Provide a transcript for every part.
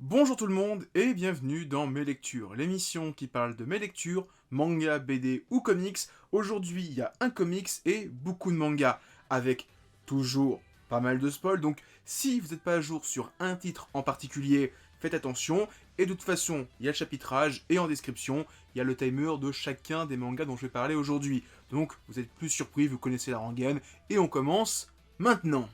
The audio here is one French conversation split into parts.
Bonjour tout le monde et bienvenue dans Mes Lectures, l'émission qui parle de mes lectures, manga, BD ou comics. Aujourd'hui, il y a un comics et beaucoup de mangas, avec toujours pas mal de spoils. Donc, si vous n'êtes pas à jour sur un titre en particulier, faites attention. Et de toute façon, il y a le chapitrage et en description, il y a le timer de chacun des mangas dont je vais parler aujourd'hui. Donc, vous êtes plus surpris, vous connaissez la rengaine et on commence maintenant.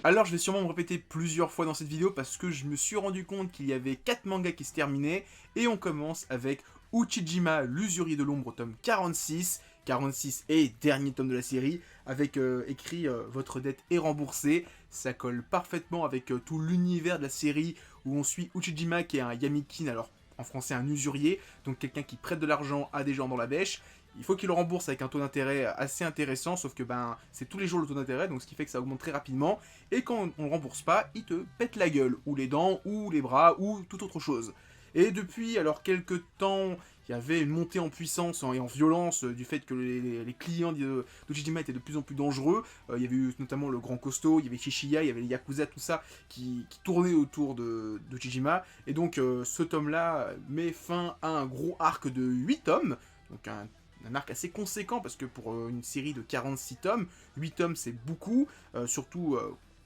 Alors je vais sûrement me répéter plusieurs fois dans cette vidéo parce que je me suis rendu compte qu'il y avait 4 mangas qui se terminaient et on commence avec Uchijima, l'usurier de l'ombre, tome 46. 46 et dernier tome de la série, avec écrit votre dette est remboursée. Ça colle parfaitement avec tout l'univers de la série où on suit Uchijima qui est un Yamikin, alors en français un usurier, donc quelqu'un qui prête de l'argent à des gens dans la bêche. Il faut qu'il le rembourse avec un taux d'intérêt assez intéressant, sauf que c'est tous les jours le taux d'intérêt, donc ce qui fait que ça augmente très rapidement. Et quand on ne rembourse pas, il te pète la gueule, ou les dents, ou les bras, ou toute autre chose. Et depuis alors quelques temps, il y avait une montée en puissance et en violence du fait que les clients d'Ujijima étaient de plus en plus dangereux. Il y avait eu notamment le Grand Costaud, il y avait Shishiya, il y avait les Yakuza, tout ça, qui tournaient autour d'Ujijima. Et donc ce tome-là met fin à un gros arc de 8 tomes, donc un arc assez conséquent, parce que pour une série de 46 tomes, 8 tomes c'est beaucoup, surtout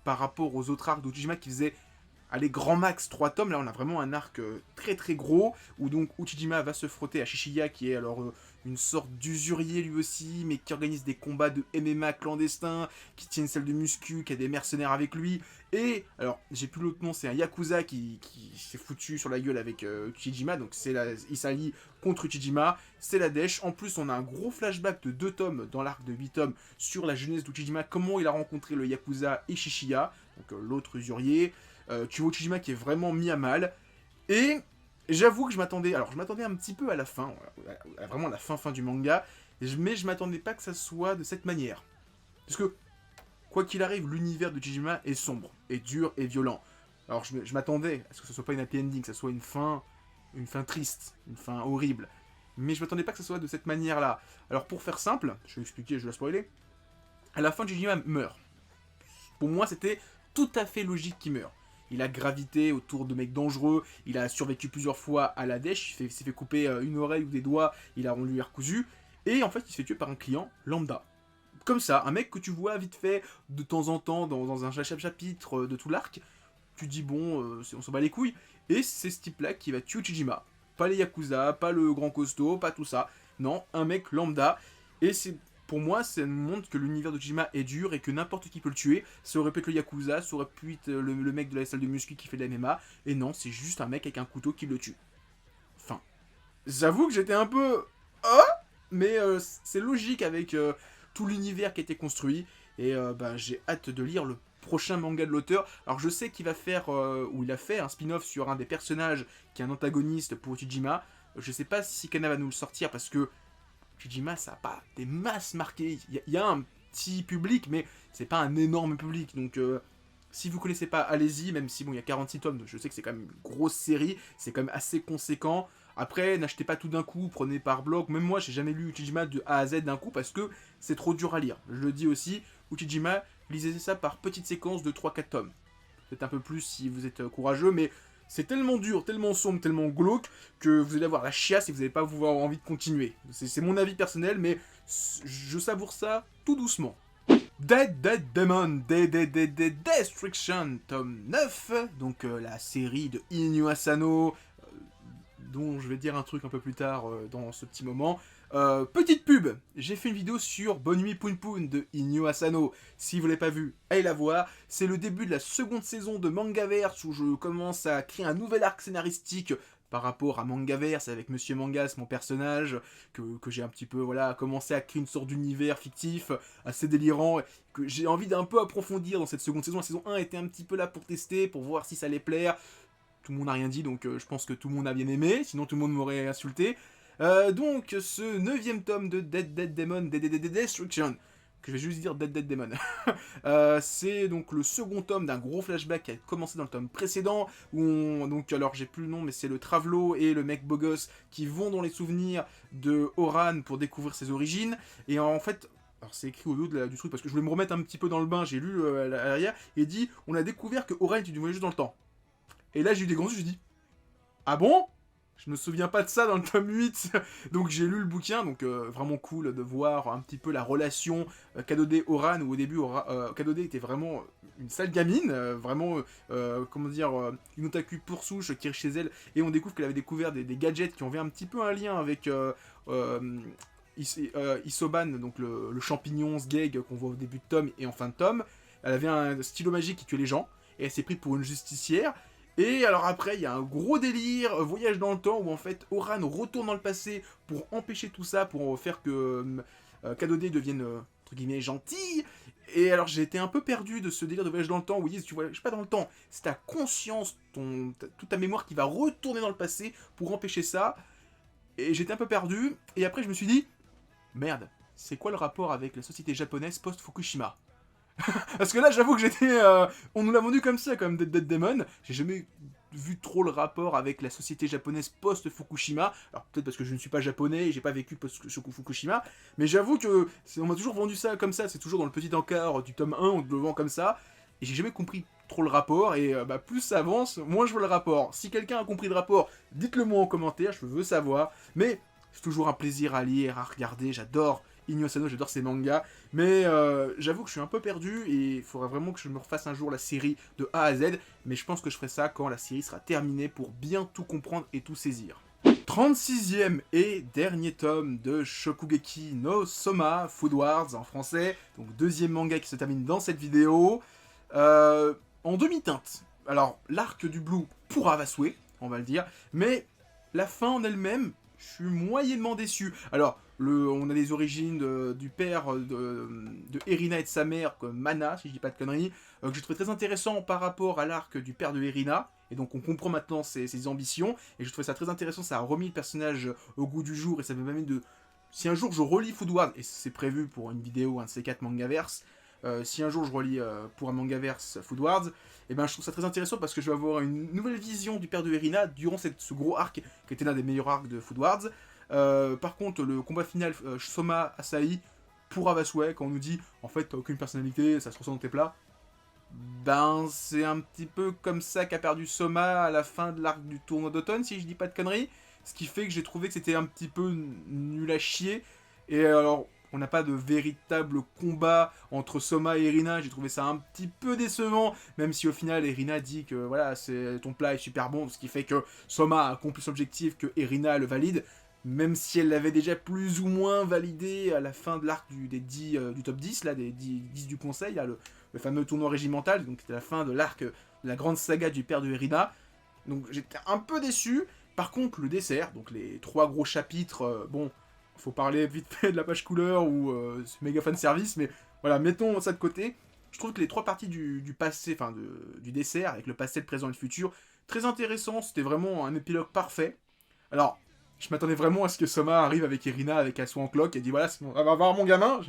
par rapport aux autres arcs d'Ujijima qui faisaient, allez, grand max 3 tomes. Là on a vraiment un arc très très gros, où donc Uchijima va se frotter à Shishiya, qui est alors une sorte d'usurier lui aussi, mais qui organise des combats de MMA clandestins, qui tient une salle de muscu, qui a des mercenaires avec lui, et, alors j'ai plus l'autre nom, c'est un Yakuza qui s'est foutu sur la gueule avec Uchijima, donc il s'allie contre Uchijima, c'est la dèche. En plus on a un gros flashback de 2 tomes dans l'arc de 8 tomes sur la jeunesse d'Uchijima, comment il a rencontré le Yakuza et Shishiya, donc l'autre usurier. Tu vois Uchijima qui est vraiment mis à mal, et j'avoue que je m'attendais un petit peu à la fin, vraiment la fin du manga, mais je m'attendais pas que ça soit de cette manière. Parce que, quoi qu'il arrive, l'univers de Uchijima est sombre, et dur, et violent. Alors je m'attendais à ce que ce soit pas une happy ending, que ça soit une fin triste, une fin horrible. Mais je m'attendais pas que ça soit de cette manière-là. Alors pour faire simple, je vais expliquer, je vais la spoiler. À la fin, Uchijima meurt. Pour moi, c'était tout à fait logique qu'il meure. Il a gravité autour de mecs dangereux, il a survécu plusieurs fois à la dèche, il s'est fait couper une oreille ou des doigts, on lui a recousu, et en fait il se fait tuer par un client lambda. Comme ça, un mec que tu vois vite fait de temps en temps dans un chapitre de tout l'arc, tu dis bon, on s'en bat les couilles, et c'est ce type-là qui va tuer Uchijima. Pas les Yakuza, pas le grand costaud, pas tout ça. Non, un mec lambda, et c'est pour moi, ça nous montre que l'univers de Uchijima est dur et que n'importe qui peut le tuer. Ça aurait pu être le Yakuza, ça aurait pu être le mec de la salle de muscu qui fait de la MMA, et non, c'est juste un mec avec un couteau qui le tue. Enfin, j'avoue que j'étais un peu... Oh, mais c'est logique avec tout l'univers qui a été construit, et j'ai hâte de lire le prochain manga de l'auteur. Alors je sais qu'il va faire, ou il a fait un spin-off sur un des personnages qui est un antagoniste pour Uchijima. Je sais pas si Kana va nous le sortir parce que Uchijima, ça n'a pas des masses marquées. Il y a un petit public, mais c'est pas un énorme public. Donc, si vous connaissez pas, allez-y, même si bon, il y a 46 tomes, donc je sais que c'est quand même une grosse série, c'est quand même assez conséquent. Après, n'achetez pas tout d'un coup, prenez par bloc. Même moi, j'ai jamais lu Uchijima de A à Z d'un coup parce que c'est trop dur à lire. Je le dis aussi, Uchijima, lisez ça par petites séquences de 3-4 tomes. Peut-être un peu plus si vous êtes courageux, mais c'est tellement dur, tellement sombre, tellement glauque que vous allez avoir la chiasse et vous n'allez pas avoir envie de continuer. C'est mon avis personnel, mais je savoure ça tout doucement. Dead Demon, Destruction, tome 9, donc la série de Inyo Asano, dont je vais dire un truc un peu plus tard dans ce petit moment. Petite pub, j'ai fait une vidéo sur Bonne Nuit Poun Poun de Inyo Asano. Si vous l'avez pas vu, allez la voir. C'est le début de la seconde saison de Mangaverse où je commence à créer un nouvel arc scénaristique par rapport à Mangaverse avec Monsieur Mangas, mon personnage, que j'ai un petit peu commencé à créer une sorte d'univers fictif assez délirant, que j'ai envie d'un peu approfondir dans cette seconde saison. La saison 1 était un petit peu là pour tester, pour voir si ça allait plaire. Tout le monde n'a rien dit, donc je pense que tout le monde a bien aimé, sinon tout le monde m'aurait insulté. Donc, ce 9ème tome de Dead Demon, Destruction, que je vais juste dire Dead Demon, c'est donc le second tome d'un gros flashback qui a commencé dans le tome précédent, où donc, alors j'ai plus le nom, mais c'est le Travelo et le mec Bogos qui vont dans les souvenirs de Oran pour découvrir ses origines, et en fait... Alors c'est écrit au dos du truc, parce que je voulais me remettre un petit peu dans le bain, j'ai lu à l'arrière, et dit, on a découvert que Oran était du voyage dans le temps. Et là j'ai eu des grands yeux, j'ai dit, ah bon? Je me souviens pas de ça dans le tome 8. Donc j'ai lu le bouquin, donc vraiment cool de voir un petit peu la relation Kadode-Oran, où au début Kadode était vraiment une sale gamine, vraiment, comment dire, une otaku pour souche qui est chez elle, et on découvre qu'elle avait découvert des gadgets qui ont un petit peu un lien avec Isoban, donc le champignon Sgeg qu'on voit au début de tome et en fin de tome. Elle avait un stylo magique qui tuait les gens, et elle s'est prise pour une justicière. Et alors après, il y a un gros délire, voyage dans le temps, où en fait, Oran retourne dans le passé pour empêcher tout ça, pour faire que Kadode devienne, entre guillemets, gentille. Et alors j'ai été un peu perdu de ce délire de voyage dans le temps, où ils disent, tu voyages pas dans le temps, c'est ta conscience, toute ta mémoire qui va retourner dans le passé pour empêcher ça. Et j'étais un peu perdu, et après je me suis dit, merde, c'est quoi le rapport avec la société japonaise post-Fukushima? Parce que là, j'avoue que j'étais. On nous l'a vendu comme ça, comme Dead Demon. J'ai jamais vu trop le rapport avec la société japonaise post-Fukushima. Alors peut-être parce que je ne suis pas japonais et j'ai pas vécu post-Fukushima. Mais j'avoue que on m'a toujours vendu ça comme ça. C'est toujours dans le petit encart du tome 1, on te le vend comme ça. Et j'ai jamais compris trop le rapport. Et plus ça avance, moins je vois le rapport. Si quelqu'un a compris le rapport, dites-le moi en commentaire, je veux savoir. Mais c'est toujours un plaisir à lire, à regarder. J'adore Inyo Asano, j'adore ses mangas, mais j'avoue que je suis un peu perdu et il faudrait vraiment que je me refasse un jour la série de A à Z, mais je pense que je ferai ça quand la série sera terminée pour bien tout comprendre et tout saisir. 36e et dernier tome de Shokugeki no Soma Food Wars en français, donc deuxième manga qui se termine dans cette vidéo, en demi-teinte. Alors l'arc du Blue pour Avasue, on va le dire, mais la fin en elle-même, je suis moyennement déçu. Alors, on a les origines du père de Erina et de sa mère, comme Mana, si je dis pas de conneries, que j'ai trouvé très intéressant par rapport à l'arc du père de Erina, et donc on comprend maintenant ses ambitions, et je trouvais ça très intéressant, ça a remis le personnage au goût du jour, et ça me permet de... Si un jour je relis Food Wars, et c'est prévu pour une vidéo, un de ces 4 mangaverse, si un jour je relis pour un mangaverse Food Wars, et ben je trouve ça très intéressant parce que je vais avoir une nouvelle vision du père de Erina durant ce gros arc qui était l'un des meilleurs arcs de Food Wars. Par contre, le combat final Soma Asahi pour Avasue, quand on nous dit en fait t'as aucune personnalité, ça se ressent dans tes plats, ben c'est un petit peu comme ça qu'a perdu Soma à la fin de l'arc du tournoi d'automne, si je dis pas de conneries. Ce qui fait que j'ai trouvé que c'était un petit peu nul à chier. Et alors, on n'a pas de véritable combat entre Soma et Erina, j'ai trouvé ça un petit peu décevant, même si au final Erina dit que voilà, ton plat est super bon, ce qui fait que Soma a accompli son objectif, que Erina le valide, même si elle l'avait déjà plus ou moins validé à la fin de l'arc du top 10, là, des 10 du conseil, là, le fameux tournoi régimental, donc c'était la fin de l'arc, de la grande saga du père de Erina. Donc j'étais un peu déçu. Par contre, le dessert, donc les 3 gros chapitres, bon, faut parler vite fait de la page couleur ou c'est méga fan service, mais voilà, mettons ça de côté. Je trouve que les 3 parties du passé, enfin du dessert, avec le passé, le présent et le futur, très intéressant, c'était vraiment un épilogue parfait. Alors, je m'attendais vraiment à ce que Soma arrive avec Erina, avec elle soit en cloque, et dit voilà, on va voir mon gamin.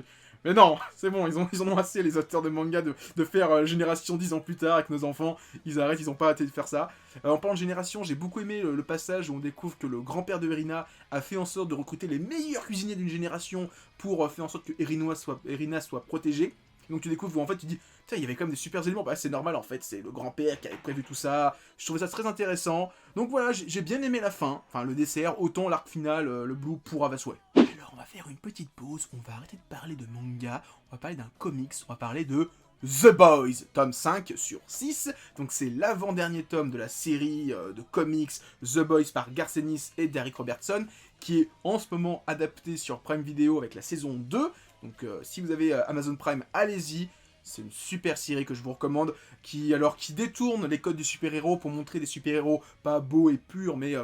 Mais non, c'est bon, ils en ont assez, les auteurs de manga, de faire Génération 10 ans plus tard avec nos enfants. Ils arrêtent, ils ont pas hâte de faire ça. En parlant de Génération, j'ai beaucoup aimé le passage où on découvre que le grand-père de Erina a fait en sorte de recruter les meilleurs cuisiniers d'une génération pour faire en sorte que Erina soit protégée. Donc tu découvres où en fait tu dis, tiens, il y avait quand même des super éléments, bah c'est normal en fait, c'est le grand-père qui avait prévu tout ça, je trouvais ça très intéressant. Donc voilà, j'ai bien aimé la fin, enfin le dessert, autant l'arc final, le Blue pour Avasue. Alors on va faire une petite pause, on va arrêter de parler de manga, on va parler d'un comics, on va parler de The Boys, tome 5 sur 6. Donc c'est l'avant-dernier tome de la série de comics The Boys par Garcenis et Derek Robertson, qui est en ce moment adapté sur Prime Video avec la saison 2. Donc si vous avez Amazon Prime, allez-y. C'est une super série que je vous recommande, qui détourne les codes du super-héros pour montrer des super-héros pas beaux et purs, mais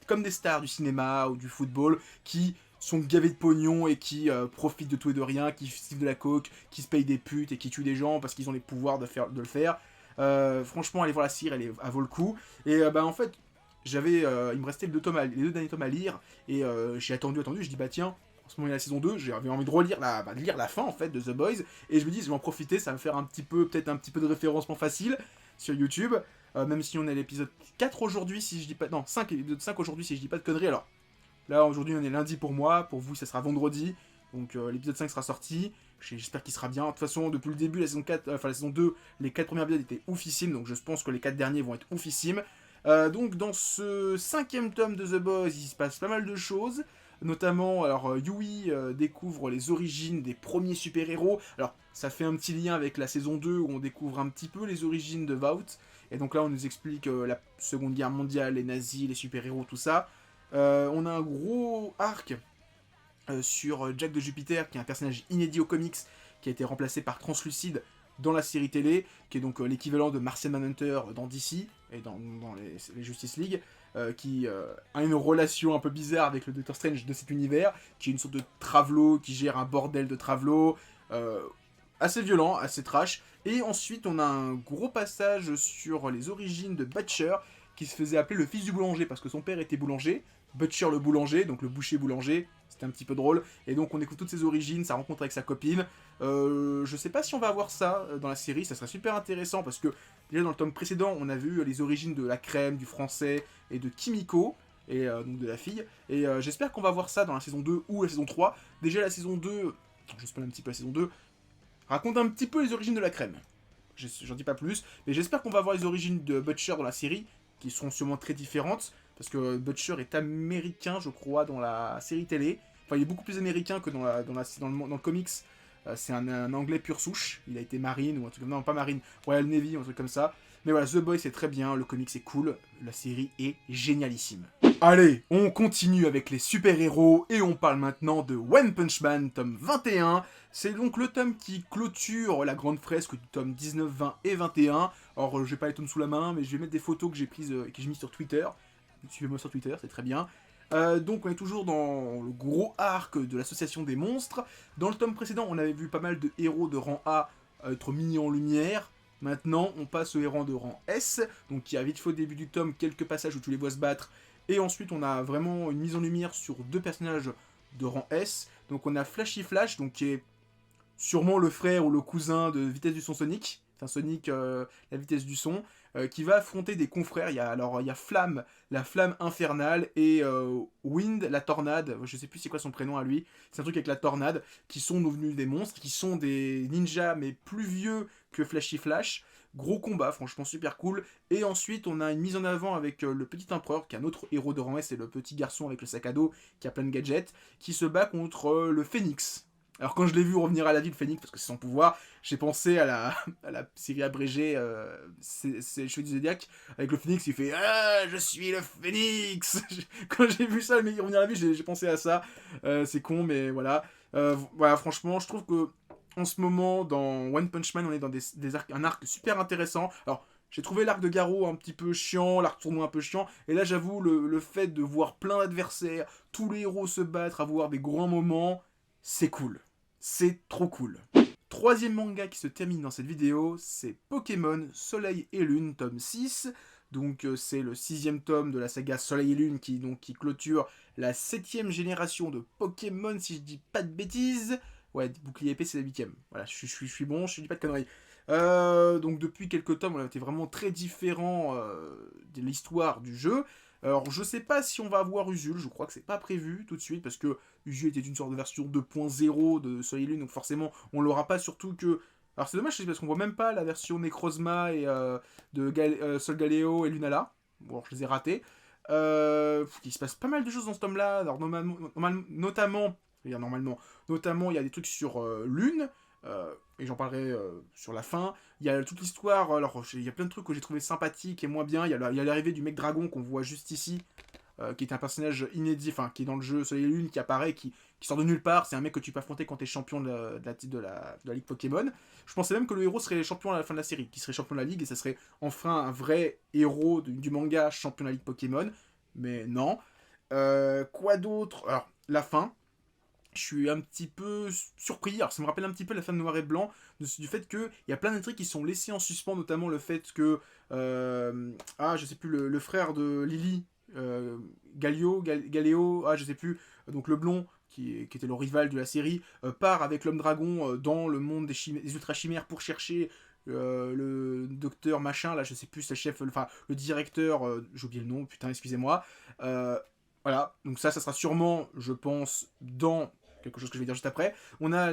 comme des stars du cinéma ou du football, qui sont gavés de pognon et qui profitent de tout et de rien, qui sifflent de la coke, qui se payent des putes et qui tuent des gens parce qu'ils ont les pouvoirs de le faire. Franchement, allez voir la série, elle vaut le coup. Et en fait, il me restait les 2 derniers tomes à lire, et j'ai attendu, je dis bah tiens, en ce moment il y a la saison 2, j'avais envie de relire de lire la fin en fait de The Boys, et je me dis je vais en profiter, ça va me faire peut-être un petit peu de référencement facile sur YouTube, même si on est à l'épisode 4 aujourd'hui, si je dis pas, non 5, l'épisode 5 aujourd'hui si je dis pas de conneries. Alors là aujourd'hui on est lundi pour moi, pour vous ça sera vendredi, donc l'épisode 5 sera sorti, j'espère qu'il sera bien. De toute façon depuis le début la saison 4, la saison 2, les 4 premiers épisodes étaient oufissimes, donc je pense que les 4 derniers vont être oufissimes. Donc dans ce 5e tome de The Boys, il se passe pas mal de choses. Notamment, alors Yui découvre les origines des premiers super-héros. Alors, ça fait un petit lien avec la saison 2 où on découvre un petit peu les origines de Vought. Et donc là, on nous explique la Seconde Guerre mondiale, les nazis, les super-héros, tout ça. On a un gros arc sur Jack de Jupiter, qui est un personnage inédit aux comics, qui a été remplacé par Translucide dans la série télé, qui est donc l'équivalent de Martian Manhunter dans DC et dans les Justice League, qui a une relation un peu bizarre avec le Doctor Strange de cet univers, qui est une sorte de Travelo, qui gère un bordel de Travelo, assez violent, assez trash. Et ensuite, on a un gros passage sur les origines de Butcher, qui se faisait appeler le fils du boulanger, parce que son père était boulanger, Butcher le boulanger, donc le boucher boulanger, c'était un petit peu drôle, et donc on écoute toutes ses origines, sa rencontre avec sa copine. Je sais pas si on va avoir ça dans la série, ça serait super intéressant, parce que déjà dans le tome précédent, on a vu les origines de la crème, du français, et de Kimiko, et donc de la fille, et j'espère qu'on va voir ça dans la saison 2 ou la saison 3. Déjà la saison 2, je spoil un petit peu la saison 2, raconte un petit peu les origines de la crème. J'en dis pas plus, mais j'espère qu'on va voir les origines de Butcher dans la série, qui seront sûrement très différentes, parce que Butcher est américain, je crois, dans la série télé. Enfin, il est beaucoup plus américain que dans le comics. C'est un anglais pure souche. Il a été marine, ou un truc comme ça. Non, pas marine, Royal Navy, ou un truc comme ça. Mais voilà, The Boys c'est très bien, le comics est cool, la série est génialissime. Allez, on continue avec les super-héros, et on parle maintenant de One Punch Man, tome 21. C'est donc le tome qui clôture la grande fresque du tome 19, 20 et 21. Alors, je vais pas les tomes sous la main, mais je vais mettre des photos que j'ai prises et que j'ai mis sur Twitter. Suivez-moi sur Twitter, c'est très bien. Donc on est toujours dans le gros arc de l'association des monstres. Dans le tome précédent, on avait vu pas mal de héros de rang A être mis en lumière. Maintenant, on passe aux héros de rang S. Donc il y a vite fait au début du tome quelques passages où tu les vois se battre. Et ensuite, on a vraiment une mise en lumière sur deux personnages de rang S. Donc on a Flashy Flash, donc qui est sûrement le frère ou le cousin de Vitesse du son Sonic. Enfin Sonic, la vitesse du son. Qui va affronter des confrères. Il y a Flamme, la flamme infernale, et Wind, la tornade. Je sais plus c'est quoi son prénom à lui. C'est un truc avec la tornade, qui sont devenus des monstres, qui sont des ninjas, mais plus vieux que Flashy Flash. Gros combat, franchement super cool. Et ensuite, on a une mise en avant avec le petit empereur, qui est un autre héros de rang S, c'est le petit garçon avec le sac à dos, qui a plein de gadgets, qui se bat contre le Phénix. Alors quand je l'ai vu revenir à la vie, le Phénix, parce que c'est son pouvoir, j'ai pensé à la série abrégée c'est les Cheveux du Zodiac, avec le Phénix qui fait « Ah, je suis le Phénix !» Quand j'ai vu ça, le mec revenir à la vie, j'ai pensé à ça. C'est con, mais voilà. Voilà, franchement, je trouve que en ce moment, dans One Punch Man, on est dans un arc super intéressant. Alors, j'ai trouvé l'arc de Garou un petit peu chiant, l'arc tournoi un peu chiant, et là j'avoue, le fait de voir plein d'adversaires, tous les héros se battre, avoir des grands moments, c'est cool. C'est trop cool. Troisième manga qui se termine dans cette vidéo, c'est Pokémon Soleil et Lune, tome 6. Donc c'est le 6e tome de la saga Soleil et Lune qui clôture la 7e génération de Pokémon, si je dis pas de bêtises. Ouais, bouclier épée, c'est la 8e. Voilà, je suis bon, je dis pas de conneries. Donc depuis quelques tomes, on a été vraiment très différent de l'histoire du jeu. Alors je sais pas si on va avoir Usul, je crois que c'est pas prévu tout de suite, parce que Usul était une sorte de version 2.0 de Soleil et Lune, donc forcément on l'aura pas, surtout que... Alors c'est dommage, c'est parce qu'on voit même pas la version Necrozma et de Sol Galeo et Lunala. Bon, je les ai ratés. Il se passe pas mal de choses dans ce tome-là. Alors notamment, il y a des trucs sur Lune, et j'en parlerai sur la fin. Il y a toute l'histoire, alors il y a plein de trucs que j'ai trouvé sympathiques et moins bien. Il y a l'arrivée du mec dragon qu'on voit juste ici, qui est un personnage inédit, enfin qui est dans le jeu Soleil et Lune, qui apparaît, qui sort de nulle part. C'est un mec que tu peux affronter quand t'es champion de la Ligue Pokémon. Je pensais même que le héros serait champion à la fin de la série, qui serait champion de la Ligue, et ça serait enfin un vrai héros du manga champion de la Ligue Pokémon. Mais non. Quoi d'autre? Alors, la fin. Je suis un petit peu surpris. Alors, ça me rappelle un petit peu la fin de Noir et Blanc, du fait qu'il y a plein d'intrigues qui sont laissées en suspens, notamment le fait que. Je sais plus, le frère de Lily, Galéo, je sais plus, donc le blond, qui était le rival de la série, part avec l'homme dragon dans le monde des ultra-chimères pour chercher le docteur machin, là je sais plus, c'est le chef, enfin le directeur, j'ai oublié le nom, putain, excusez-moi. Voilà, donc ça sera sûrement, je pense, dans quelque chose que je vais dire juste après. On a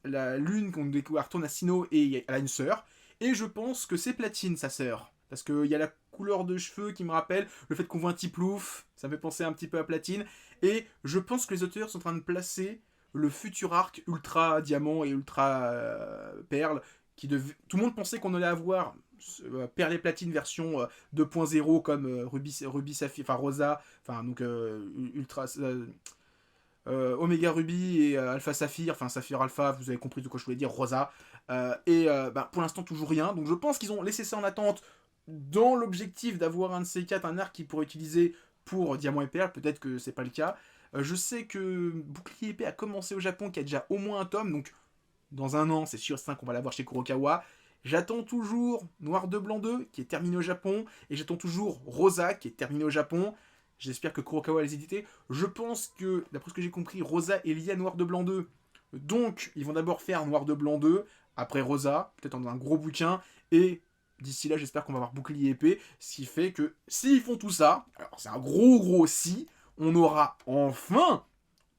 la lune qu'on retourne à Sinnoh, et elle a une sœur. Et je pense que c'est Platine, sa sœur. Parce qu'il y a la couleur de cheveux qui me rappelle, le fait qu'on voit un petit plouf, ça me fait penser un petit peu à Platine. Et je pense que les auteurs sont en train de placer le futur arc Ultra Diamant et Ultra Perle. Tout le monde pensait qu'on allait avoir Perle et Platine version 2.0 comme Ruby Saphir, enfin Rosa, enfin donc Ultra... Omega Ruby et Alpha Saphir, enfin Saphir Alpha, vous avez compris de quoi je voulais dire, Rosa. Pour l'instant, toujours rien. Donc je pense qu'ils ont laissé ça en attente dans l'objectif d'avoir un de ces quatre, un arc qu'ils pourraient utiliser pour Diamant et Perle. Peut-être que c'est pas le cas. Je sais que Bouclier épée a commencé au Japon, qui a déjà au moins un tome, donc dans un an, c'est sûr 5 on va l'avoir chez Kurokawa. J'attends toujours Noir de Blanc 2, qui est terminé au Japon, et j'attends toujours Rosa, qui est terminé au Japon. J'espère que Kurokawa va les éditer. Je pense que, d'après ce que j'ai compris, Rosa est liée à Noir de Blanc 2. Donc, ils vont d'abord faire Noir de Blanc 2, après Rosa, peut-être dans un gros bouquin, et d'ici là, j'espère qu'on va avoir Bouclier épée, ce qui fait que, s'ils font tout ça, alors c'est un gros si, on aura enfin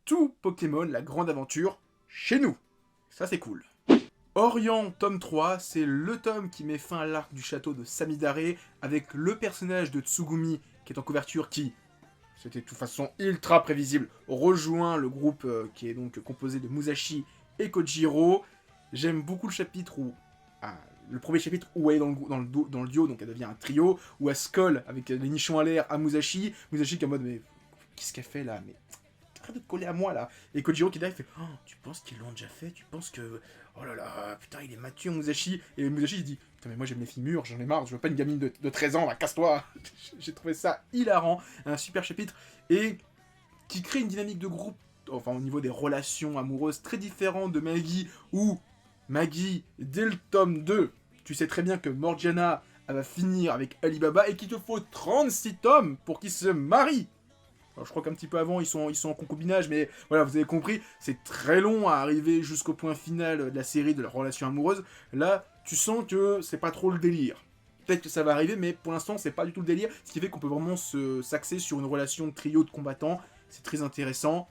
tout Pokémon, la grande aventure, chez nous. Ça, c'est cool. Orient, tome 3, c'est le tome qui met fin à l'arc du château de Samidare, avec le personnage de Tsugumi, qui est en couverture, qui, c'était de toute façon ultra prévisible, rejoint le groupe qui est donc composé de Musashi et Kojiro. J'aime beaucoup le chapitre où... le premier chapitre où elle est dans le duo, donc elle devient un trio, où elle se colle avec les nichons à l'air à Musashi. Musashi qui est en mode, mais qu'est-ce qu'elle fait là? Mais arrête de te coller à moi là. Et Kojiro qui est là, il fait, oh, tu penses qu'ils l'ont déjà fait? Tu penses que... Oh là là, putain, il est mature Musashi. Et Musashi il dit, putain mais moi j'aime les filles mûres, j'en ai marre, je veux pas une gamine de 13 ans, là, casse-toi. J'ai trouvé ça hilarant, un super chapitre, et qui crée une dynamique de groupe, enfin au niveau des relations amoureuses très différentes de Maggie, où Maggie, dès le tome 2, tu sais très bien que Morgiana elle va finir avec Alibaba et qu'il te faut 36 tomes pour qu'ils se marient. Alors, je crois qu'un petit peu avant, ils sont en concubinage, mais voilà, vous avez compris, c'est très long à arriver jusqu'au point final de la série de leur relation amoureuse. Là, tu sens que c'est pas trop le délire. Peut-être que ça va arriver, mais pour l'instant, c'est pas du tout le délire, ce qui fait qu'on peut vraiment s'axer sur une relation de trio de combattants. C'est très intéressant.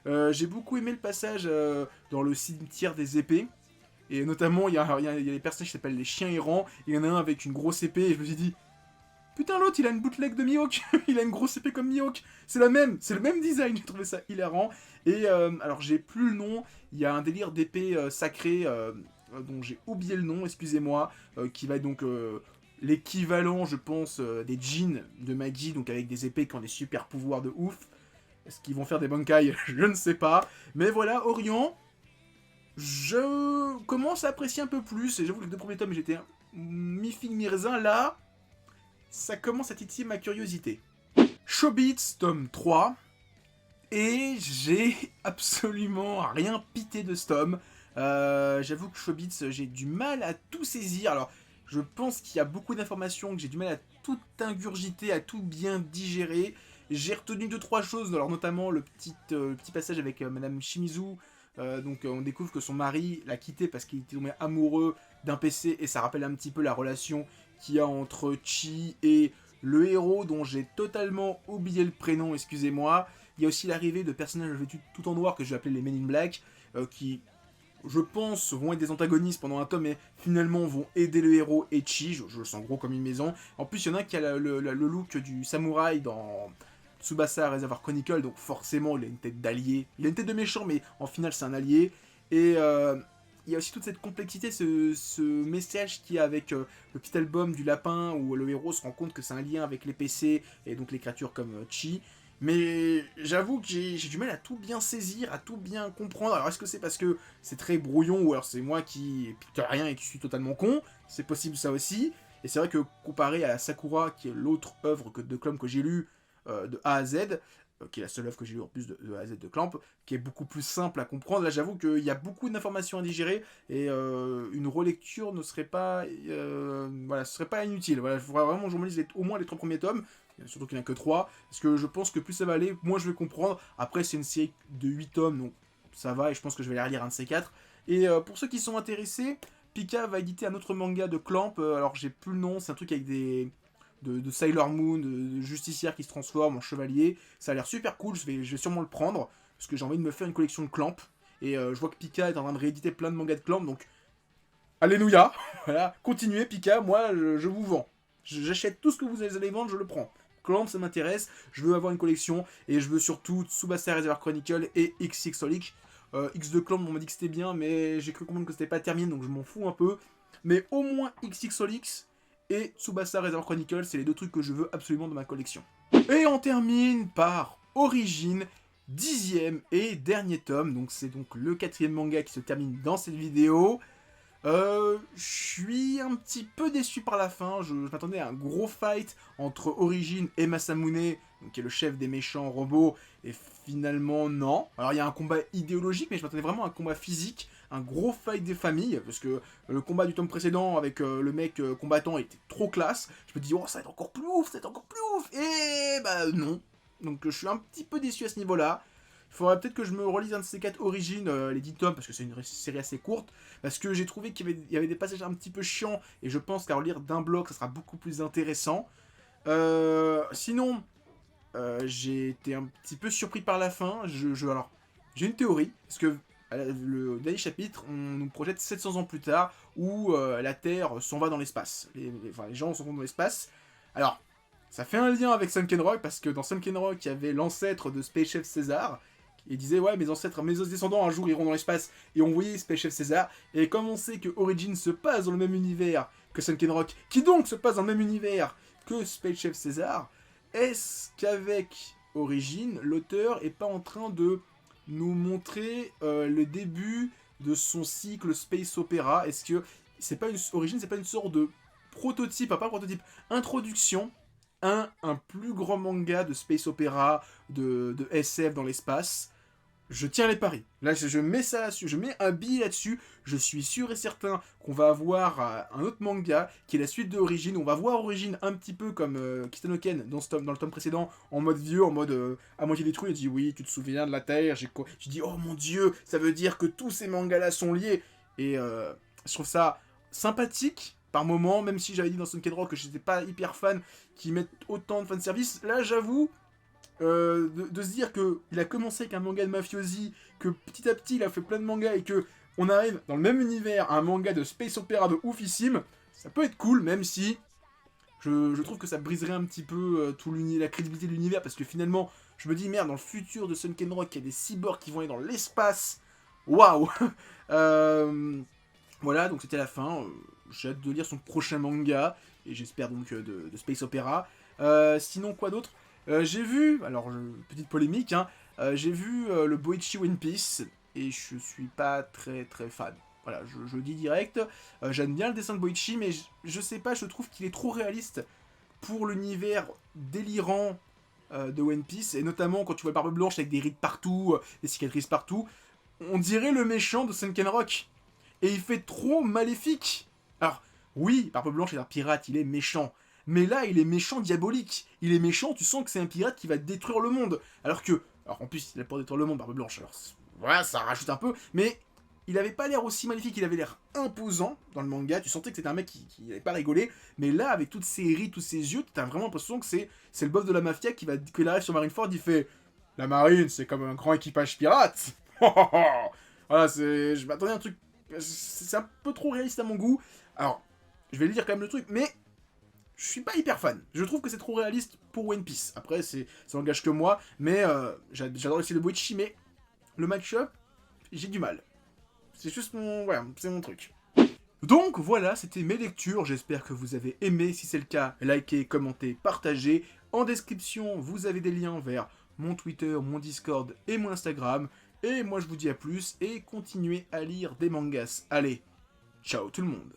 J'ai beaucoup aimé le passage dans le cimetière des épées. Et notamment, il y a des personnages qui s'appellent les chiens errants. Et il y en a un avec une grosse épée, et je me suis dit... Putain, l'autre, il a une bootleg de Mihawk. Il a une grosse épée comme Mihawk. C'est le même design. J'ai trouvé ça hilarant. Et alors, j'ai plus le nom. Il y a un délire d'épée sacrée dont j'ai oublié le nom, excusez-moi, qui va être donc l'équivalent, je pense, des jeans de Maggie, donc avec des épées qui ont des super pouvoirs de ouf. Est-ce qu'ils vont faire des bankai? Je ne sais pas. Mais voilà, Orient, je commence à apprécier un peu plus. Et j'avoue que les deux premiers tomes, j'étais mi-figue, mi-raisin. Là, ça commence à titiller ma curiosité. Chobits, tome 3. Et j'ai absolument rien pité de ce tome. J'avoue que Chobits, j'ai du mal à tout saisir. Alors, je pense qu'il y a beaucoup d'informations, que j'ai du mal à tout ingurgiter, à tout bien digérer. J'ai retenu 2-3 choses, alors notamment le petit passage avec Madame Shimizu. Donc on découvre que son mari l'a quitté parce qu'il était tombé amoureux d'un PC, et ça rappelle un petit peu la relation qu'il y a entre Chi et le héros dont j'ai totalement oublié le prénom, excusez-moi. Il y a aussi l'arrivée de personnages vêtus tout en noir que je vais appeler les Men in Black, qui, je pense, vont être des antagonistes pendant un tome, mais finalement vont aider le héros et Chi, je le sens gros comme une maison. En plus, il y en a un qui a le look du samouraï dans Tsubasa Reservoir Chronicle, donc forcément il a une tête d'allié. Il a une tête de méchant, mais en final c'est un allié. Et il y a aussi toute cette complexité, ce message qu'il y a avec le petit album du lapin, où le héros se rend compte que c'est un lien avec les PC, et donc les créatures comme Chi. Mais j'avoue que j'ai du mal à tout bien saisir, à tout bien comprendre. Alors est-ce que c'est parce que c'est très brouillon, ou alors c'est moi qui pique rien et qui suis totalement con? C'est possible ça aussi. Et c'est vrai que comparé à Sakura, qui est l'autre œuvre de Clamp que j'ai lu de A à Z, qui est la seule œuvre que j'ai lue en plus de A à Z de Clamp, qui est beaucoup plus simple à comprendre. Là, j'avoue qu'il y a beaucoup d'informations à digérer, et une relecture ne serait pas, voilà, ce serait pas inutile. Voilà, il faudra vraiment que je me lise au moins les 3 premiers tomes, surtout qu'il n'y en a que 3, parce que je pense que plus ça va aller, moins je vais comprendre. Après, c'est une série de 8 tomes, donc ça va, et je pense que je vais les relire un de ces 4. Et pour ceux qui sont intéressés, Pika va éditer un autre manga de Clamp, alors j'ai plus le nom, c'est un truc avec des... De Sailor Moon, de justicière qui se transforme en chevalier. Ça a l'air super cool, je vais sûrement le prendre, parce que j'ai envie de me faire une collection de Clamp. Et je vois que Pika est en train de rééditer plein de mangas de Clamp, donc... Alléluia. Voilà, continuez Pika, moi je vous vends. J'achète tout ce que vous allez vendre, je le prends. Clamp, ça m'intéresse, je veux avoir une collection, et je veux surtout Tsubasa Reservoir Chronicle et XX X de Clamp, on m'a dit que c'était bien, mais j'ai cru comprendre que c'était pas terminé, donc je m'en fous un peu. Mais au moins XX et Tsubasa Reservoir Chronicle, c'est les deux trucs que je veux absolument dans ma collection. Et on termine par Origin, 10e et dernier tome, donc c'est donc le 4e manga qui se termine dans cette vidéo. Je suis un petit peu déçu par la fin, je m'attendais à un gros fight entre Origin et Masamune, donc qui est le chef des méchants robots, et finalement non. Alors il y a un combat idéologique, mais je m'attendais vraiment à un combat physique, un gros fight des familles, parce que le combat du tome précédent avec le mec combattant était trop classe. Je me dis, oh ça va être encore plus ouf, ça va être encore plus ouf, et bah non. Donc je suis un petit peu déçu à ce niveau-là. Il faudrait peut-être que je me relise un de ces 4 origines, les 10 tomes, parce que c'est une série assez courte, parce que j'ai trouvé qu'il y avait des passages un petit peu chiants, et je pense qu'à relire d'un bloc, ça sera beaucoup plus intéressant. Sinon, j'ai été un petit peu surpris par la fin. Alors, j'ai une théorie, parce que le dernier chapitre, on nous projette 700 ans plus tard, où la Terre s'en va dans l'espace. Les gens s'en vont dans l'espace. Alors, ça fait un lien avec Sunken Rock, parce que dans Sunken Rock, il y avait l'ancêtre de Space Chef César, qui disait, ouais, mes ancêtres, mes descendants, un jour, iront dans l'espace, et on voyait Space Chef César, et comme on sait que Origin se passe dans le même univers que Sunken Rock, qui donc se passe dans le même univers que Space Chef César, est-ce qu'avec Origin, l'auteur est pas en train de nous montrer le début de son cycle Space Opera? Est-ce que c'est pas Origin, c'est pas une sorte de prototype, pas prototype, introduction à un plus grand manga de Space Opera, de SF dans l'espace? Je tiens les paris. Là, je mets ça là-dessus, je mets un billet là-dessus. Je suis sûr et certain qu'on va avoir un autre manga qui est la suite de Origin. On va voir Origin un petit peu comme Kitanoken dans le tome précédent, en mode vieux, en mode à moitié détruit. Il dit oui, tu te souviens de la Terre. J'ai dit oh mon dieu, ça veut dire que tous ces mangas-là sont liés. Et je trouve ça sympathique par moment, même si j'avais dit dans Sunken Rock que j'étais pas hyper fan qui mettent autant de fanservice. Là, j'avoue. De se dire qu'il a commencé avec un manga de mafiosi, que petit à petit il a fait plein de mangas et que on arrive dans le même univers à un manga de space opéra de oufissime, ça peut être cool, même si je trouve que ça briserait un petit peu la crédibilité de l'univers, parce que finalement je me dis merde, dans le futur de Sunken Rock il y a des cyborgs qui vont aller dans l'espace, waouh. Voilà, donc c'était la fin. J'ai hâte de lire son prochain manga et j'espère donc de space opéra. Sinon quoi d'autre? J'ai vu, alors petite polémique, hein, j'ai vu le Boichi One Piece et je suis pas très fan. Voilà, je dis direct, j'aime bien le dessin de Boichi, mais je sais pas, je trouve qu'il est trop réaliste pour l'univers délirant de One Piece, et notamment quand tu vois Barbe Blanche avec des rides partout, des cicatrices partout, on dirait le méchant de Sunken Rock, et il fait trop maléfique. Alors, oui, Barbe Blanche est un pirate, il est méchant, mais là, il est méchant diabolique. Il est méchant, tu sens que c'est un pirate qui va détruire le monde. Alors en plus, il a pour détruire le monde, Barbe Blanche. Alors, voilà, ça rajoute un peu. Mais il avait pas l'air aussi maléfique, il avait l'air imposant dans le manga. Tu sentais que c'était un mec qui n'avait pas rigolé. Mais là, avec toutes ses rides, tous ses yeux, t'as vraiment l'impression que c'est le boss de la mafia qu'il arrive sur Marineford, il fait la marine, c'est comme un grand équipage pirate. Voilà, je m'attendais à un truc. C'est un peu trop réaliste à mon goût. Alors, je vais lui dire quand même le truc, mais je suis pas hyper fan. Je trouve que c'est trop réaliste pour One Piece. Après, ça n'engage que moi, mais j'adore le style de Boichi, mais le match-up, j'ai du mal. C'est juste c'est mon truc. Donc voilà, c'était mes lectures, j'espère que vous avez aimé. Si c'est le cas, likez, commentez, partagez. En description, vous avez des liens vers mon Twitter, mon Discord et mon Instagram. Et moi je vous dis à plus, et continuez à lire des mangas. Allez, ciao tout le monde.